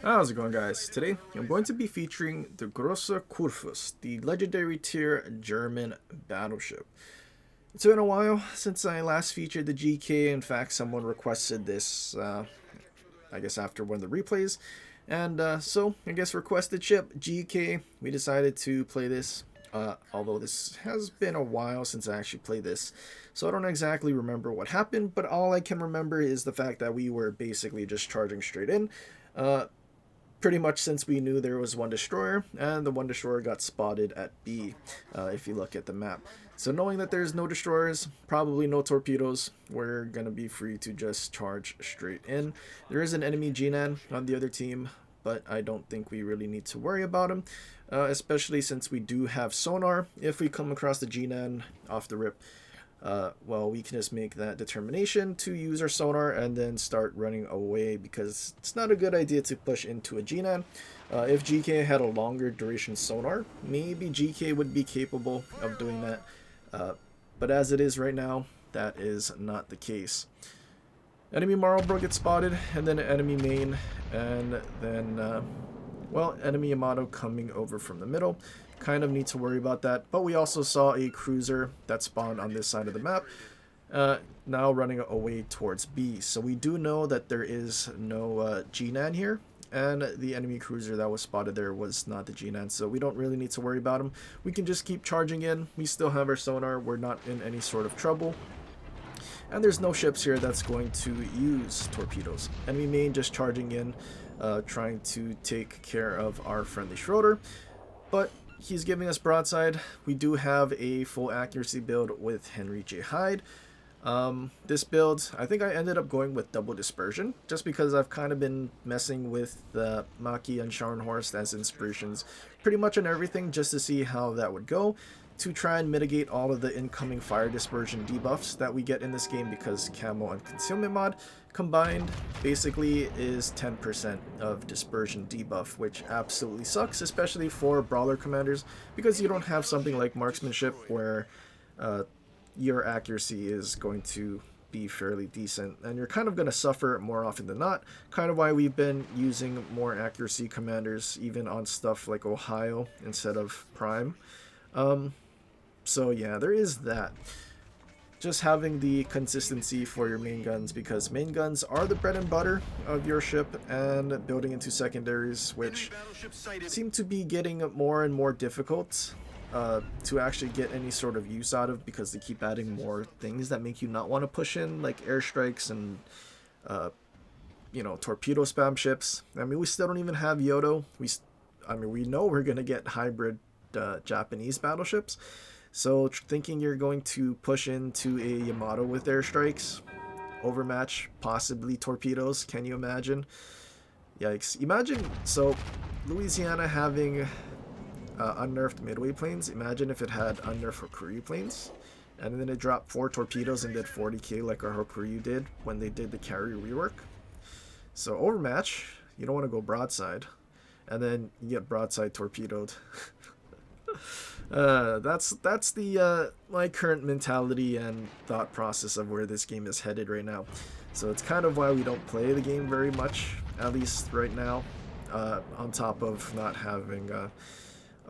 How's it going, guys? Today I'm going to be featuring the Grosse Kurfürst, the legendary tier German battleship. It's been a while since I last featured the GK. In fact, someone requested this, I guess after one of the replays. And so, I guess requested ship GK. We decided to play this, although this has been a while since I actually played this. So I don't exactly remember what happened, but all I can remember is the fact that we were basically just charging straight in. Uh, Pretty much since we knew there was one destroyer, and the one destroyer got spotted at B, if you look at the map. So knowing that there's no destroyers, probably no torpedoes, we're going to be free to just charge straight in. There is an enemy Jinan on the other team, but I don't think we really need to worry about him, especially since we do have sonar. If we come across the Jinan off the rip, well, we can just make that determination to use our sonar and then start running away, because it's not a good idea to push into a Jinan. If GK had a longer duration sonar, maybe GK would be capable of doing that. But as it is right now, that is not the case. Enemy Marlborough gets spotted, and then enemy main, and then, well, enemy Yamato coming over from the middle. Kind of need to worry about that, but we also saw a cruiser that spawned on this side of the map, now running away towards B. So we do know that there is no Jinan here, and the enemy cruiser that was spotted there was not the Jinan, so we don't really need to worry about him. We can just keep charging in. We still have our sonar. We're not in any sort of trouble. And there's no ships here that's going to use torpedoes. Enemy main just charging in, trying to take care of our friendly Schroeder. But he's giving us broadside. We do have a full accuracy build with Henry J. Hyde. This build, I think I ended up going with double dispersion, just because I've kind of been messing with the Maki and Scharnhorst as inspirations pretty much on everything, just to see how that would go, to try and mitigate all of the incoming fire dispersion debuffs that we get in this game, because camo and concealment mod combined basically is 10% of dispersion debuff, which absolutely sucks, especially for brawler commanders, because you don't have something like marksmanship where your accuracy is going to be fairly decent, and you're kind of going to suffer more often than not. Kind of why we've been using more accuracy commanders even on stuff like Ohio instead of Prime. So yeah, there is that. Just having the consistency for your main guns, because main guns are the bread and butter of your ship, and building into secondaries, which seem to be getting more and more difficult to actually get any sort of use out of, because they keep adding more things that make you not want to push in, like airstrikes and torpedo spam ships. I mean, we still don't even have Yodo. We know we're gonna get hybrid Japanese battleships. So thinking you're going to push into a Yamato with airstrikes, overmatch, possibly torpedoes, can you imagine? Yikes. Imagine, so Louisiana having unnerfed midway planes. Imagine if it had unnerfed Hokuryu planes, and then it dropped 4 torpedoes and did 40k like our Hokuryu did when they did the carry rework. So overmatch, you don't want to go broadside, and then you get broadside torpedoed. That's the my current mentality and thought process of where this game is headed right now. So it's kind of why we don't play the game very much, at least right now, on top of not having a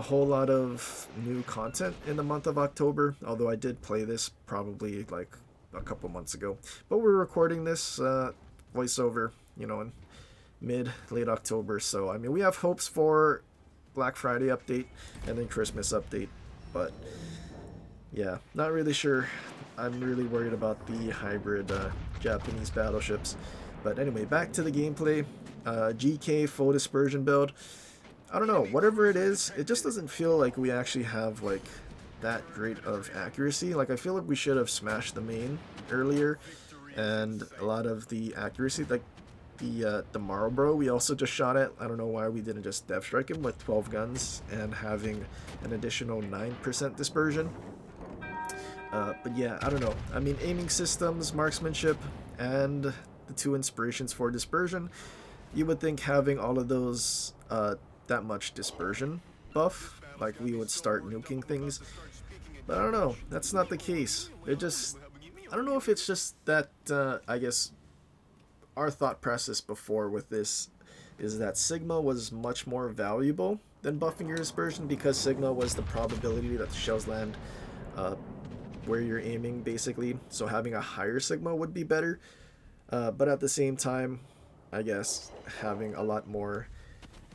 whole lot of new content in the month of October, although I did play this probably like a couple months ago. But we're recording this voiceover, in late October, so I mean, we have hopes for Black Friday update and then Christmas update, but yeah, not really sure. I'm really worried about the hybrid Japanese battleships. But anyway, back to the gameplay. GK full dispersion build. I don't know, whatever it is, it just doesn't feel like we actually have like that great of accuracy. Like, I feel like we should have smashed the main earlier, and a lot of the accuracy, like the Marlborough we also just shot at. I don't know why we didn't just depth strike him with 12 guns and having an additional 9% dispersion. But yeah, I don't know. I mean, aiming systems, marksmanship, and the 2 inspirations for dispersion, you would think having all of those that much dispersion buff, like we would start nuking things. But I don't know, that's not the case. I don't know if it's just that, I guess, our thought process before with this is that Sigma was much more valuable than buffing your dispersion, because Sigma was the probability that the shells land where you're aiming, basically. So having a higher Sigma would be better. But at the same time, I guess having a lot more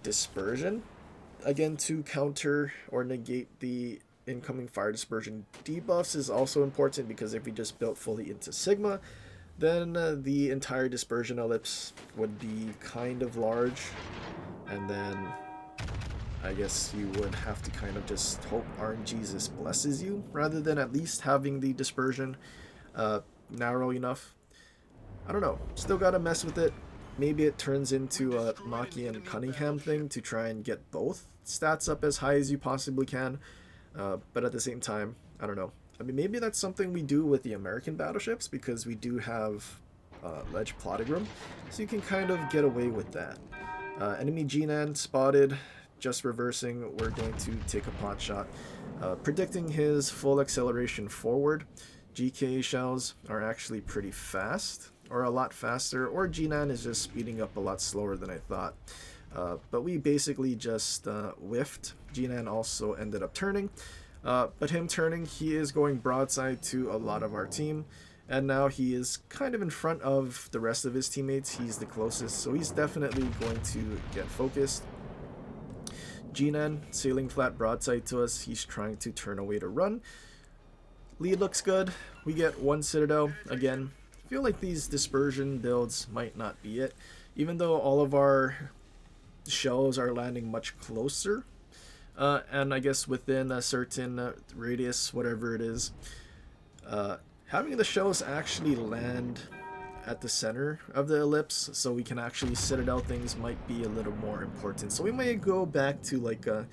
dispersion, again, to counter or negate the incoming fire dispersion debuffs, is also important, because if we just built fully into Sigma, then the entire dispersion ellipse would be kind of large, and then I guess you would have to kind of just hope RNGesus blesses you, rather than at least having the dispersion narrow enough. I don't know, still gotta mess with it. Maybe it turns into a Maki and Cunningham thing to try and get both stats up as high as you possibly can. But at the same time, I don't know. I mean, maybe that's something we do with the American battleships, because we do have Ledge Plotting Room, so you can kind of get away with that. Enemy Jinan spotted, just reversing. We're going to take a pot shot, predicting his full acceleration forward. GK shells are actually pretty fast, or a lot faster, or Jinan is just speeding up a lot slower than I thought. But we basically just whiffed. Jinan also ended up turning. But him turning, he is going broadside to a lot of our team. And now he is kind of in front of the rest of his teammates. He's the closest, so he's definitely going to get focused. Jinan sailing flat broadside to us. He's trying to turn away to run. Lead looks good. We get one Citadel. Again, I feel like these dispersion builds might not be it, even though all of our shells are landing much closer, and I guess within a certain radius, whatever it is. Having the shells actually land at the center of the ellipse, so we can actually Citadel things, might be a little more important. So we may go back to like a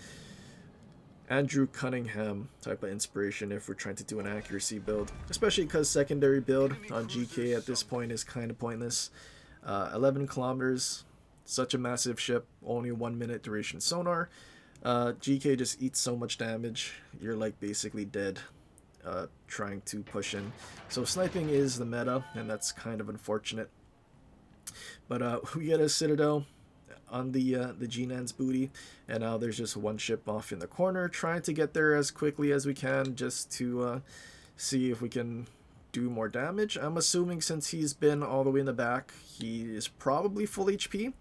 Andrew Cunningham type of inspiration if we're trying to do an accuracy build, especially because secondary build on GK at this point is kind of pointless. 11 kilometers, such a massive ship, only 1 minute duration sonar. GK just eats so much damage, you're like basically dead trying to push in. So sniping is the meta, and that's kind of unfortunate. But we get a Citadel on the Jinan's booty, and now there's just one ship off in the corner, trying to get there as quickly as we can, just to see if we can do more damage. I'm assuming since he's been all the way in the back, he is probably full HP,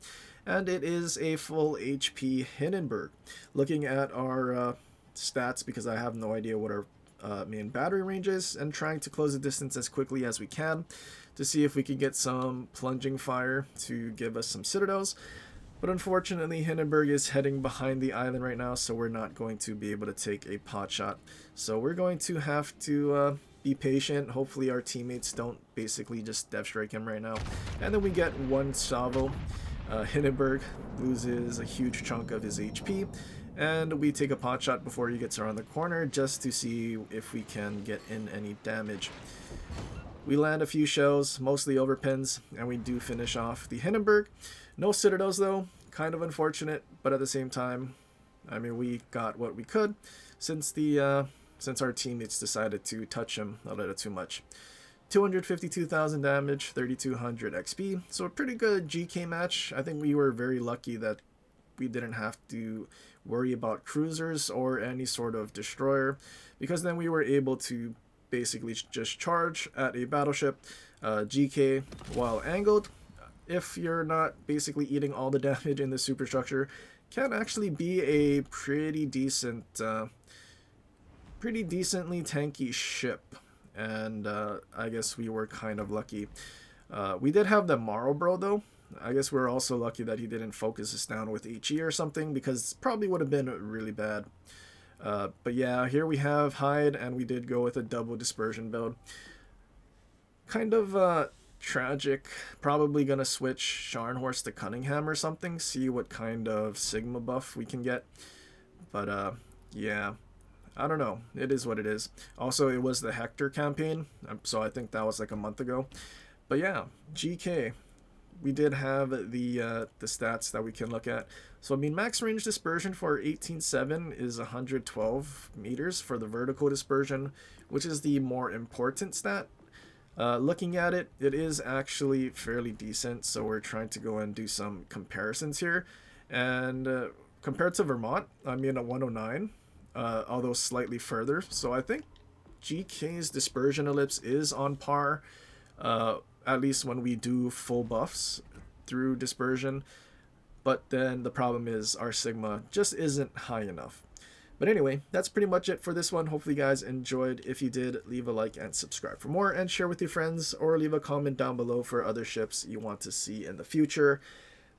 and it is a full HP Hindenburg. Looking at our stats, because I have no idea what our main battery range is, and trying to close the distance as quickly as we can to see if we can get some plunging fire to give us some Citadels. But unfortunately, Hindenburg is heading behind the island right now, so we're not going to be able to take a pot shot. So we're going to have to be patient. Hopefully our teammates don't basically just death strike him right now. And then we get one salvo. Hindenburg loses a huge chunk of his HP, and we take a pot shot before he gets around the corner, just to see if we can get in any damage. We land a few shells, mostly overpins, and we do finish off the Hindenburg. No Citadels though, kind of unfortunate, but at the same time, I mean, we got what we could, since our teammates decided to touch him a little too much. 252,000 damage, 3,200 XP, so a pretty good GK match. I think we were very lucky that we didn't have to worry about cruisers or any sort of destroyer, because then we were able to basically just charge at a battleship, GK while angled. If you're not basically eating all the damage in the superstructure, can actually be a pretty decently tanky ship. And I guess we were kind of lucky. We did have the Marlboro though. I guess we're also lucky that he didn't focus us down with HE or something, because probably would have been really bad. But yeah, here we have Hyde, and we did go with a double dispersion build. Kind of tragic. Probably gonna switch Scharnhorst to Cunningham or something, see what kind of Sigma buff we can get. But yeah, I don't know. It is what it is. Also, it was the Hector campaign, so I think that was like a month ago. But yeah, GK. We did have the stats that we can look at. So I mean, max range dispersion for 18.7 is 112 meters for the vertical dispersion, which is the more important stat. Looking at it, it is actually fairly decent, so we're trying to go and do some comparisons here. And compared to Vermont, I'm in a 109, although slightly further. So I think GK's dispersion ellipse is on par, at least when we do full buffs through dispersion. But then the problem is our sigma just isn't high enough. But anyway, that's pretty much it for this one. Hopefully you guys enjoyed. If you did, leave a like and subscribe for more, and share with your friends, or leave a comment down below for other ships you want to see in the future.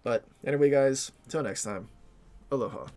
But anyway guys, till next time, aloha.